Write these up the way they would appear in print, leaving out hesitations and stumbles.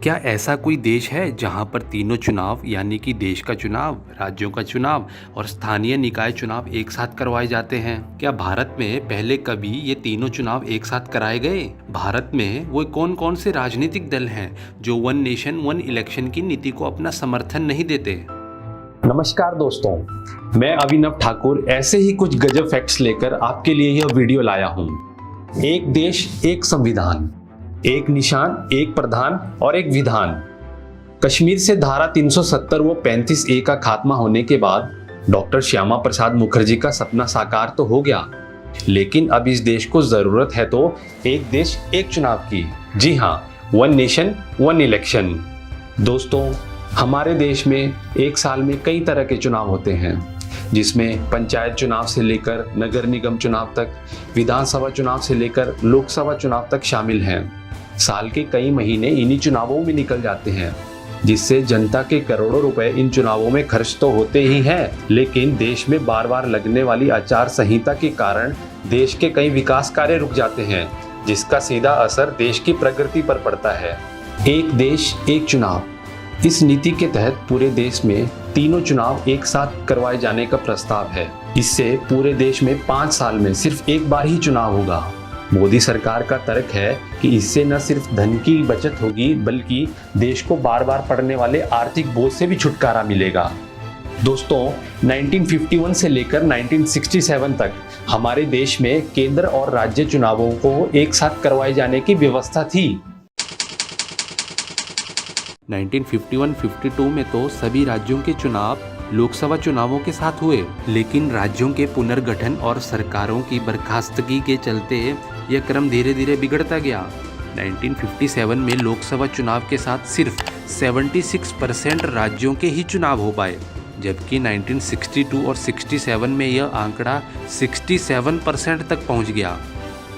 क्या ऐसा कोई देश है जहां पर तीनों चुनाव यानी कि देश का चुनाव, राज्यों का चुनाव और स्थानीय निकाय चुनाव एक साथ करवाए जाते हैं? क्या भारत में पहले कभी ये तीनों चुनाव एक साथ कराए गए? भारत में वो कौन कौन से राजनीतिक दल हैं जो वन नेशन वन इलेक्शन की नीति को अपना समर्थन नहीं देते? नमस्कार दोस्तों, मैं अभिनव ठाकुर ऐसे ही कुछ गजब फैक्ट्स लेकर आपके लिए यह वीडियो लाया हूँ। एक देश एक संविधान, एक निशान, एक प्रधान और एक विधान। कश्मीर से धारा 370 व 35A का खात्मा होने के बाद डॉक्टर श्यामा प्रसाद मुखर्जी का सपना साकार तो हो गया, लेकिन अब इस देश को जरूरत है तो एक देश एक चुनाव की। जी हाँ, वन नेशन वन इलेक्शन। दोस्तों, हमारे देश में एक साल में कई तरह के चुनाव होते हैं, जिसमें पंचायत चुनाव से लेकर नगर निगम चुनाव तक, विधानसभा चुनाव से लेकर लोकसभा चुनाव तक शामिल हैं। साल के कई महीने इन्हीं चुनावों में निकल जाते हैं, जिससे जनता के करोड़ों रुपए इन चुनावों में खर्च तो होते ही हैं, लेकिन देश में बार बार लगने वाली आचार संहिता के कारण देश के कई विकास कार्य रुक जाते हैं, जिसका सीधा असर देश की प्रगति पर पड़ता है। एक देश एक चुनाव, इस नीति के तहत पूरे देश में तीनों चुनाव एक साथ करवाए जाने का प्रस्ताव है। इससे पूरे देश में 5 साल में सिर्फ एक बार ही चुनाव होगा। मोदी सरकार का तर्क है कि इससे न सिर्फ धन की बचत होगी, बल्कि देश को बार बार पड़ने वाले आर्थिक बोझ से भी छुटकारा मिलेगा। दोस्तों, 1951 से लेकर 1967 तक हमारे देश में केंद्र और राज्य चुनावों को एक साथ करवाए जाने की व्यवस्था थी। 1951-52 में तो सभी राज्यों के चुनाव लोकसभा चुनावों के साथ हुए, लेकिन राज्यों के पुनर्गठन और सरकारों की बर्खास्तगी के चलते यह क्रम धीरे धीरे बिगड़ता गया। 1957 में लोकसभा चुनाव के साथ सिर्फ 76% राज्यों के ही चुनाव हो पाए, जबकि 1962 और 67 में यह आंकड़ा 67% तक पहुंच गया।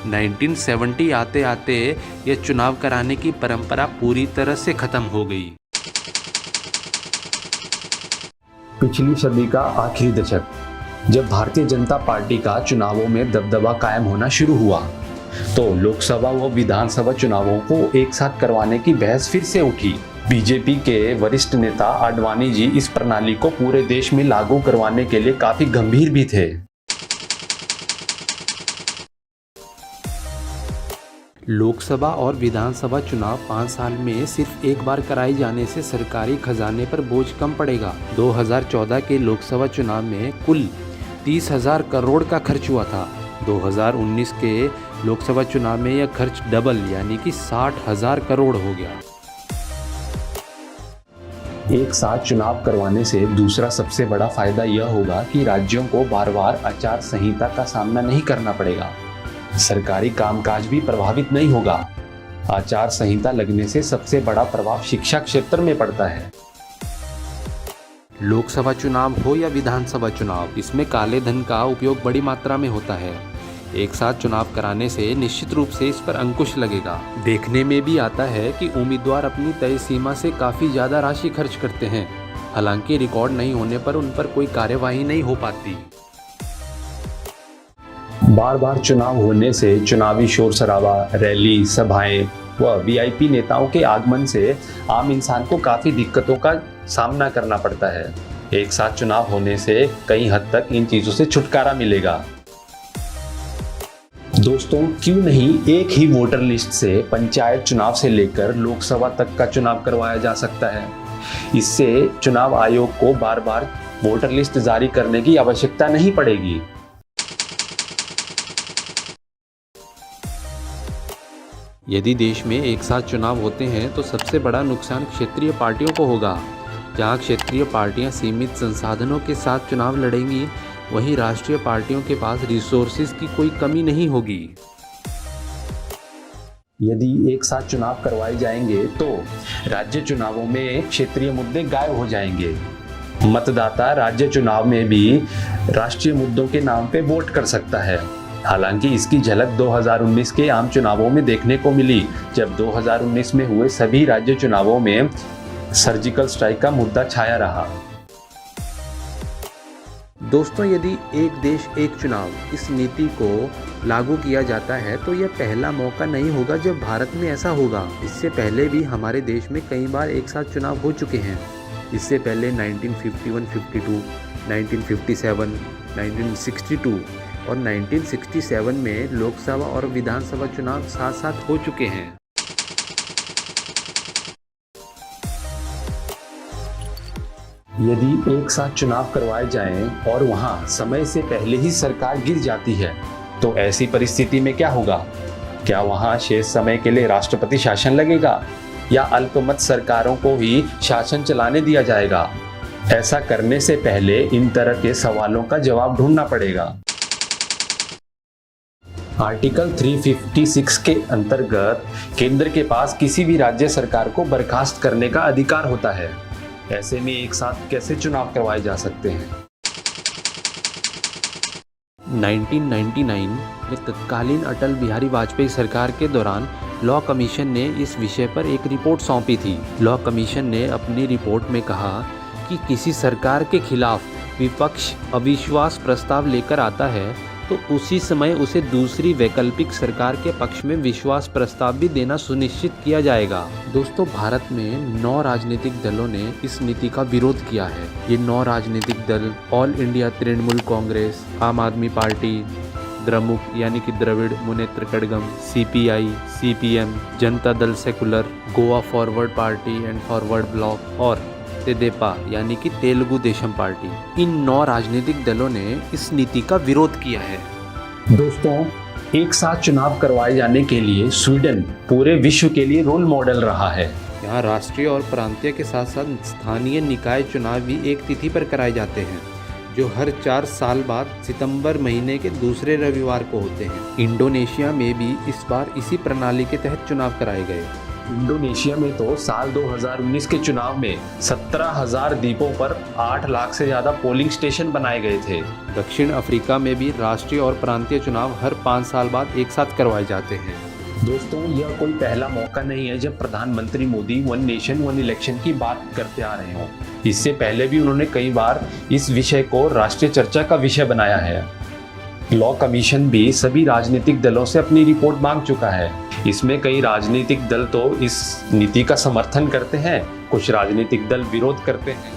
1970 आते आते यह चुनाव कराने की परंपरा पूरी तरह से खत्म हो गई। पिछली सदी का आखिरी दशक, जब भारतीय जनता पार्टी का चुनावों में दबदबा कायम होना शुरू हुआ, तो लोकसभा व विधानसभा चुनावों को एक साथ करवाने की बहस फिर से उठी। बीजेपी के वरिष्ठ नेता आडवाणी जी इस प्रणाली को पूरे देश में लागू करवाने के लिए काफी गंभीर भी थे। लोकसभा और विधानसभा चुनाव 5 साल में सिर्फ एक बार कराए जाने से सरकारी खजाने पर बोझ कम पड़ेगा। 2014 के लोकसभा चुनाव में कुल 30,000 करोड़ का खर्च हुआ था। 2019 के लोकसभा चुनाव में यह खर्च डबल यानी कि 60,000 करोड़ हो गया। एक साथ चुनाव करवाने से दूसरा सबसे बड़ा फायदा यह होगा कि राज्यों को बार बार आचार संहिता का सामना नहीं करना पड़ेगा। सरकारी कामकाज भी प्रभावित नहीं होगा। आचार संहिता लगने से सबसे बड़ा प्रभाव शिक्षा क्षेत्र में पड़ता है। लोकसभा चुनाव हो या विधानसभा चुनाव, इसमें काले धन का उपयोग बड़ी मात्रा में होता है। एक साथ चुनाव कराने से निश्चित रूप से इस पर अंकुश लगेगा। देखने में भी आता है कि उम्मीदवार अपनी तय सीमा से काफी ज्यादा राशि खर्च करते हैं, हालांकि रिकॉर्ड नहीं होने पर उन पर कोई कार्यवाही नहीं हो पाती। बार बार चुनाव होने से चुनावी शोर शराबा, रैली, सभाएं व वीआईपी नेताओं के आगमन से आम इंसान को काफी दिक्कतों का सामना करना पड़ता है। एक साथ चुनाव होने से कई हद तक इन चीजों से छुटकारा मिलेगा। दोस्तों, क्यों नहीं एक ही वोटर लिस्ट से पंचायत चुनाव से लेकर लोकसभा तक का चुनाव करवाया जा सकता है। इससे चुनाव आयोग को बार बार वोटर लिस्ट जारी करने की आवश्यकता नहीं पड़ेगी। यदि देश में एक साथ चुनाव होते हैं तो सबसे बड़ा नुकसान क्षेत्रीय पार्टियों को होगा। जहां क्षेत्रीय पार्टियां सीमित संसाधनों के साथ चुनाव लड़ेंगी, वहीं राष्ट्रीय पार्टियों के पास रिसोर्सेज की कोई कमी नहीं होगी। यदि एक साथ चुनाव करवाए जाएंगे तो राज्य चुनावों में क्षेत्रीय मुद्दे गायब हो जाएंगे। मतदाता राज्य चुनाव में भी राष्ट्रीय मुद्दों के नाम पे वोट कर सकता है। हालांकि इसकी झलक 2019 के आम चुनावों में देखने को मिली, जब 2019 में हुए सभी राज्य चुनावों में सर्जिकल स्ट्राइक का मुद्दा छाया रहा। दोस्तों, यदि एक देश एक चुनाव इस नीति को लागू किया जाता है तो यह पहला मौका नहीं होगा जब भारत में ऐसा होगा। इससे पहले भी हमारे देश में कई बार एक साथ चुनाव हो चुके हैं। इससे पहले 1951-52, 1957, 1962 और 1967 में लोकसभा और विधानसभा चुनाव साथ साथ हो चुके हैं। यदि एक साथ चुनाव करवाए जाएं और वहां समय से पहले ही सरकार गिर जाती है तो ऐसी परिस्थिति में क्या होगा? क्या वहां शेष समय के लिए राष्ट्रपति शासन लगेगा या अल्पमत सरकारों को ही शासन चलाने दिया जाएगा? ऐसा करने से पहले इन तरह के सवालों का जवाब ढूंढना पड़ेगा। आर्टिकल 356 के अंतर्गत केंद्र के पास किसी भी राज्य सरकार को बर्खास्त करने का अधिकार होता है। ऐसे में एक साथ कैसे चुनाव करवाए जा सकते हैं? 1999 में तत्कालीन अटल बिहारी वाजपेयी सरकार के दौरान लॉ कमीशन ने इस विषय पर एक रिपोर्ट सौंपी थी। लॉ कमीशन ने अपनी रिपोर्ट में कहा कि किसी सरकार के खिलाफ विपक्ष अविश्वास प्रस्ताव लेकर आता है तो उसी समय उसे दूसरी वैकल्पिक सरकार के पक्ष में विश्वास प्रस्ताव भी देना सुनिश्चित किया जाएगा। दोस्तों, भारत में 9 राजनीतिक दलों ने इस नीति का विरोध किया है। ये 9 राजनीतिक दल ऑल इंडिया तृणमूल कांग्रेस, आम आदमी पार्टी, द्रमुक यानी कि Dravid Munnetra Kazhagam, CPI, CPM, Janata Dal secular, Goa forward party and forward block और तेदेपा यानी कि तेलुगु देशम पार्टी। इन 9 राजनीतिक दलों ने इस नीति का विरोध किया है। दोस्तों, एक साथ चुनाव करवाए जाने के लिए स्वीडन पूरे विश्व के लिए रोल मॉडल रहा है। यहाँ राष्ट्रीय और प्रांतीय के साथ साथ स्थानीय निकाय चुनाव भी एक तिथि पर कराए जाते हैं, जो हर 4 साल बाद सितंबर महीने के दूसरे रविवार को होते हैं। इंडोनेशिया में भी इस बार इसी प्रणाली के तहत चुनाव कराए गए। इंडोनेशिया में तो साल 2019 के चुनाव में 17,000 द्वीपों पर 8 लाख से ज्यादा पोलिंग स्टेशन बनाए गए थे। दक्षिण अफ्रीका में भी राष्ट्रीय और प्रांतीय चुनाव हर 5 साल बाद एक साथ करवाए जाते हैं। दोस्तों, यह कोई पहला मौका नहीं है जब प्रधानमंत्री Modi one nation one election की बात करते आ रहे हों। इससे पहले भी उन्होंने कई बार इस विषय को राष्ट्रीय चर्चा का विषय बनाया है। लॉ कमीशन भी सभी राजनीतिक दलों से अपनी रिपोर्ट मांग चुका है। इसमें कई राजनीतिक दल तो इस नीति का समर्थन करते हैं, कुछ राजनीतिक दल विरोध करते हैं।